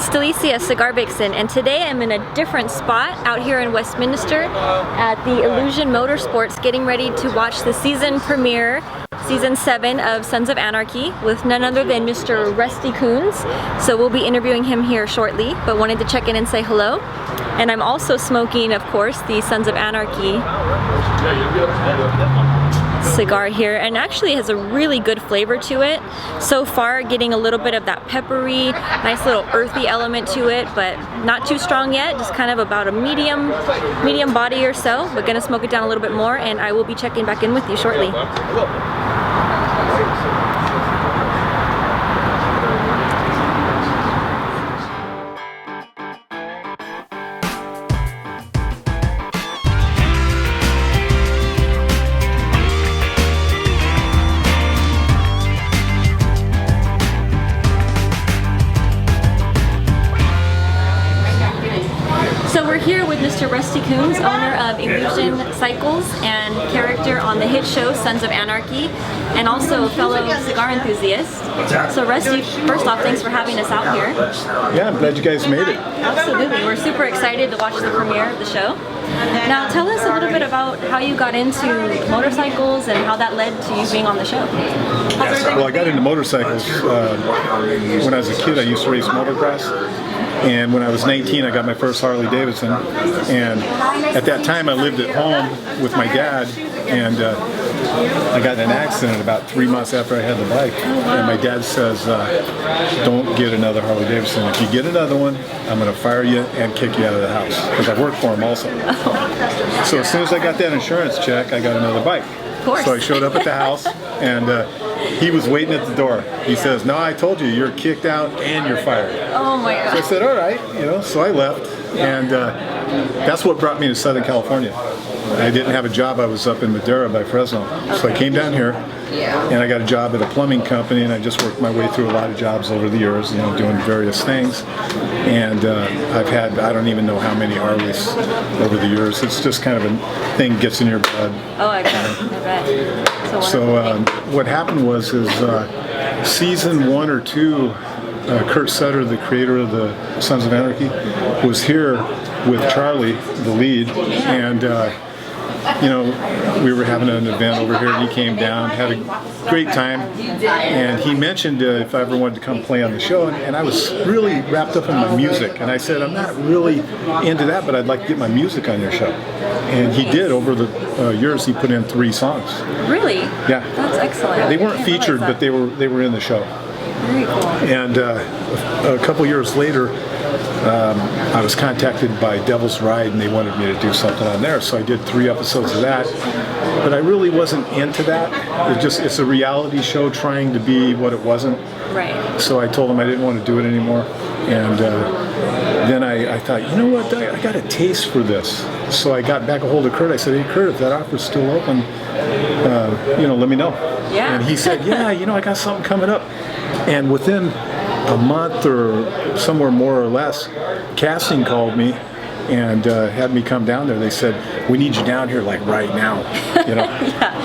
is Delicia Cigar Vixen, and today I'm in a different spot out here in Westminster at the Illusion Motorsports, getting ready to watch the season premiere, Season 7 of Sons of Anarchy, with none other than Mr. Rusty Coones. So we'll be interviewing him here shortly, but wanted to check in and say hello. And I'm also smoking, of course, the Sons of Anarchy cigar here, and actually has a really good flavor to it. So far, getting a little bit of that peppery, nice little earthy element to it, but not too strong yet, just kind of about a medium body or so. We're gonna smoke it down a little bit more, and I will be checking back in with you shortly. So we're here with Mr. Rusty Coones, owner of Illusion Cycles and character on the hit show Sons of Anarchy, and also a fellow cigar enthusiast. So Rusty, first off, thanks for having us out here. Yeah, I'm glad you guys made it. Absolutely, we're super excited to watch the premiere of the show. Now tell us a little bit about how you got into motorcycles and how that led to you being on the show. Well, I got into motorcycles when I was a kid. I used to race motocross. And when I was 19, I got my first Harley-Davidson, and at that time I lived at home with my dad, and I got in an accident about 3 months after I had the bike, and my dad says, don't get another Harley-Davidson. If you get another one, I'm going to fire you and kick you out of the house, because I worked for him also. So as soon as I got that insurance check, I got another bike. So I showed up at the house, and he was waiting at the door. He says, no, I told you, you're kicked out and you're fired. Oh my God. So I said, all right, so I left, and that's what brought me to Southern California. I didn't have a job. I was up in Madera by Fresno. So I came down here, and I got a job at a plumbing company, and I just worked my way through a lot of jobs over the years, doing various things. And I've had, I don't even know how many Harleys over the years. It's just kind of a thing gets in your blood. Oh, I bet. So what happened was season 1 or 2, Kurt Sutter, the creator of the Sons of Anarchy, was here with Charlie, the lead, and we were having an event over here, and he came down, had a great time, and he mentioned if I ever wanted to come play on the show, and I was really wrapped up in my music, and I said, I'm not really into that, but I'd like to get my music on your show. And he did. Over the years, he put in 3 songs. Really? Yeah. That's excellent. They weren't featured, but they were in the show. Very cool. And a couple years later, I was contacted by Devil's Ride, and they wanted me to do something on there. So I did 3 episodes of that. But I really wasn't into that. It's a reality show trying to be what it wasn't. Right. So I told them I didn't want to do it anymore. And then I thought, you know what, I got a taste for this. So I got back a hold of Kurt. I said, hey, Kurt, if that offer's still open, let me know. Yeah. And he said, yeah, I got something coming up. And within a month or somewhere more or less, casting called me and had me come down there. They said, we need you down here like right now. Yeah.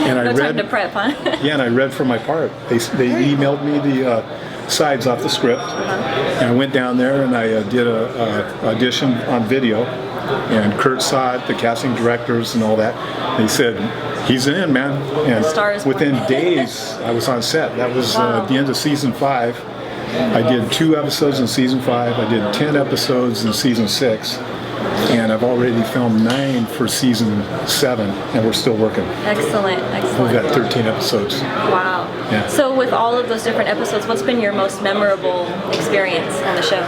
And I time to prep, huh? Yeah, and I read for my part. They emailed me the sides off the script, and I went down there and I did a audition on video, and Kurt saw it, the casting directors and all that. They said, he's in, man. And within days, I was on set. That was the end of season 5. I did 2 episodes in season 5. I did 10 episodes in season 6. And I've already filmed 9 for season 7, and we're still working. Excellent, excellent. We've got 13 episodes. Wow. Yeah. So with all of those different episodes, what's been your most memorable experience on the show?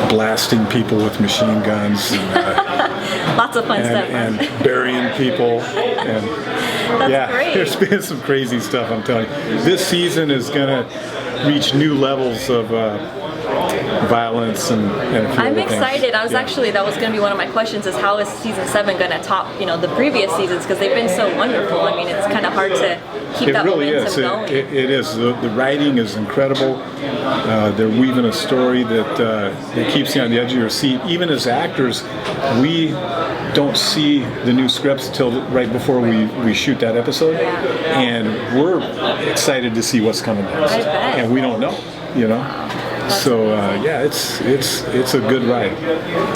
Blasting people with machine guns. And, lots of fun stuff. And burying people. And That's great. There's been some crazy stuff, I'm telling you. This season is going to reach new levels of violence and a few I'm other excited. things. I was actually, that was going to be one of my questions, is how is season 7 going to top, the previous seasons, because they've been so wonderful. I mean, it's kind of hard to keep that momentum going. It is. The writing is incredible. They're weaving a story that keeps you on the edge of your seat. Even as actors, we don't see the new scripts until right before we shoot that episode, and we're excited to see what's coming next. I bet. And we don't know, So yeah, it's a good ride.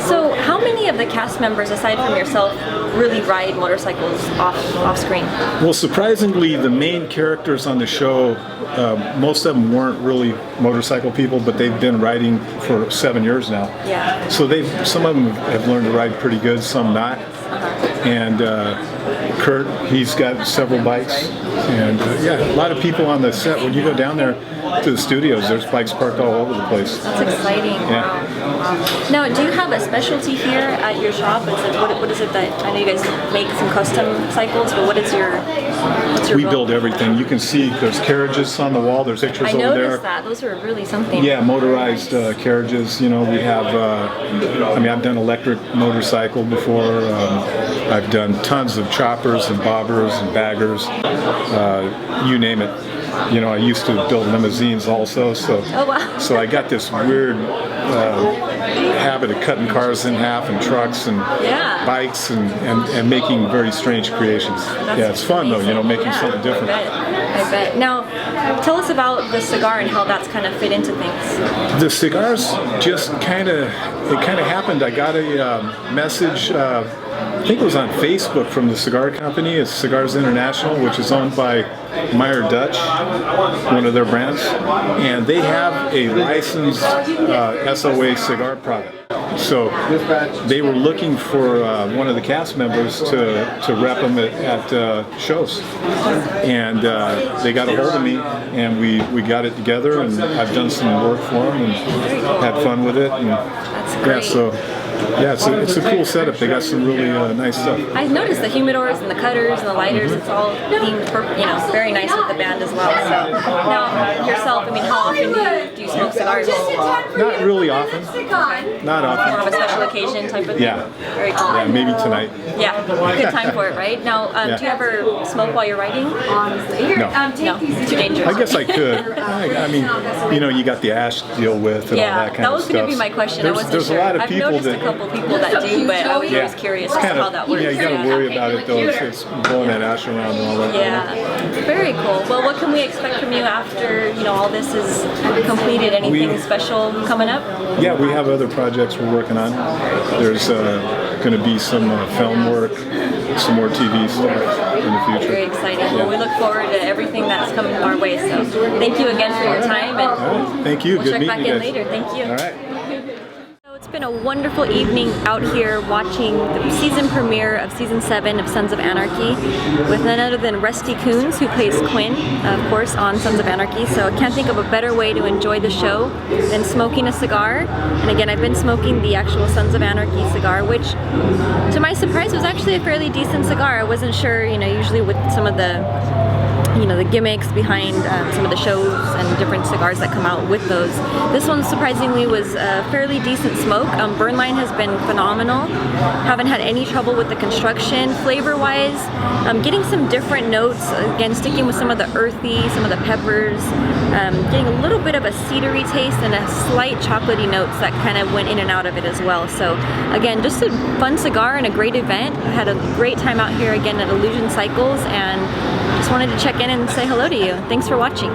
So how many of the cast members, aside from yourself, really ride motorcycles off screen? Well, surprisingly, the main characters on the show, most of them weren't really motorcycle people, but they've been riding for 7 years now. Yeah. So some of them have learned to ride pretty good, some not. And Kurt, he's got several bikes, and yeah, a lot of people on the set. When you go down there to the studios, there's bikes parked all over the place. That's exciting. Yeah. Wow. Now, do you have a specialty here at your shop? What is it that, I know you guys make some custom cycles, but what's your We role? build everything. You can see there's carriages on the wall. There's pictures I over there. noticed that. Those are really something. Yeah, motorized carriages. You know, we have. I mean, I've done electric motorcycle before. I've done tons of choppers and bobbers and baggers. You name it. You know, I used to build limousines also. So. Oh wow. So I got this weird habit of cutting cars in half and trucks and bikes and making very strange creations. Yeah, it's fun though. You know, making something different. I bet. Now, tell us about the cigar and how that's kind of fit into things. The cigars just kind of happened. I got a message, I think it was on Facebook, from the cigar company. It's Cigars International, which is owned by Meyer Dutch, one of their brands, and they have a licensed SOA cigar product. So they were looking for one of the cast members to rep them at shows, and they got a hold of me, and we got it together, and I've done some work for them and had fun with it. And, yeah, so. Yeah, it's a cool setup. They got some really nice stuff. I noticed the humidors and the cutters and the lighters. It's all themed, very nice with the band as well. So now yourself, I mean, how often do you smoke cigars? Not really often. Not often. More of a special occasion type of thing. Yeah. Very cool. Yeah, maybe tonight. Yeah, good time for it, right? Now, do you ever smoke while you're riding? No. No, too dangerous. I guess I could. I mean, you know, you got the ash to deal with and all that kind of stuff. that was going to be my question. I wasn't there's sure. a lot of I've people noticed a couple people that do, but I was always curious as to how that works. Yeah, you got to worry about it though. It's blowing that ash around and all that. Yeah, very cool. Well, what can we expect from you after all this is completed? Anything special coming up? Yeah, we have other projects we're working on. There's going to be some film work, some more TV stuff in the future. Very exciting. Yeah. Well, we look forward to everything that's coming our way. So thank you again for your time. And thank you. We'll Good check meeting back you in guys. later. Thank you. All right. It's been a wonderful evening out here watching the season premiere of Season 7 of Sons of Anarchy with none other than Rusty Coones, who plays Quinn, of course, on Sons of Anarchy. So I can't think of a better way to enjoy the show than smoking a cigar. And again, I've been smoking the actual Sons of Anarchy cigar, which, to my surprise, was actually a fairly decent cigar. I wasn't sure, usually with some of the the gimmicks behind some of the shows and different cigars that come out with those. This one surprisingly was a fairly decent smoke. Burn line has been phenomenal. Haven't had any trouble with the construction. Flavor-wise, getting some different notes. Again, sticking with some of the earthy, some of the peppers. Getting a little bit of a cedary taste and a slight chocolatey notes that kind of went in and out of it as well. So again, just a fun cigar and a great event. I had a great time out here again at Illusion Cycles, and just wanted to check in and say hello to you. Thanks for watching.